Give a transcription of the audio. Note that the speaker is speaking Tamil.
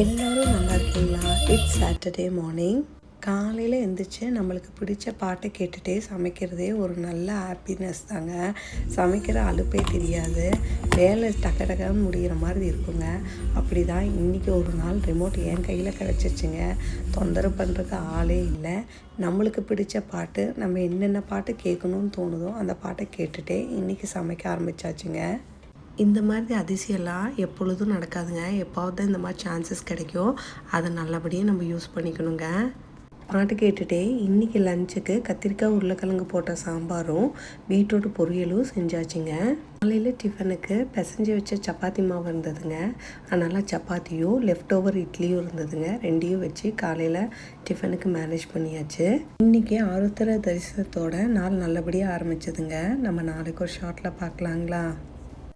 எல்லோரும் நல்லா இருக்கீங்களா? It's Saturday morning. காலையில் எழுந்திரிச்சு நம்மளுக்கு பிடிச்ச பாட்டை கேட்டுகிட்டே சமைக்கிறதே ஒரு நல்ல ஹாப்பினஸ் தாங்க. சமைக்கிற அலுப்பே தெரியாது, வேலை டக்கு டக்குன்னு முடிகிற மாதிரி இருக்குங்க. அப்படி தான் இன்றைக்கி ஒரு நாள் ரிமோட் என் கையில் கிடச்சிச்சுங்க. தொந்தரவு பண்ணுறதுக்கு ஆளே இல்லை. நம்மளுக்கு பிடிச்ச பாட்டு, நம்ம என்னென்ன பாட்டு கேட்கணும்னு தோணுதோ அந்த பாட்டை கேட்டுகிட்டே இன்றைக்கி சமைக்க ஆரம்பித்தாச்சுங்க. இந்த மாதிரி அதிசயம்லாம் எப்பொழுதும் நடக்காதுங்க. எப்போது தான் இந்த மாதிரி சான்சஸ் கிடைக்கும், அதை நல்லபடியாக நம்ம யூஸ் பண்ணிக்கணுங்க. பாட்டு கேட்டுகிட்டே இன்றைக்கி லஞ்சுக்கு கத்திரிக்காய் உருளைக்கிழங்கு போட்ட சாம்பாரும் பீட்ரூட் பொரியலும் செஞ்சாச்சுங்க. காலையில் டிஃபனுக்கு பிசைஞ்சு வச்ச சப்பாத்தி மாவு இருந்ததுங்க. அதனால் சப்பாத்தியும் லெஃப்ட் ஓவர் இட்லியும் இருந்ததுங்க. ரெண்டையும் வச்சு காலையில் டிஃபனுக்கு மேனேஜ் பண்ணியாச்சு. இன்றைக்கி ஆருத்ரா தரிசனத்தோட நாள் நல்லபடியாக ஆரம்பிச்சதுங்க. நம்ம நாளைக்கு ஒரு ஷார்ட்டில் பார்க்கலாங்களா?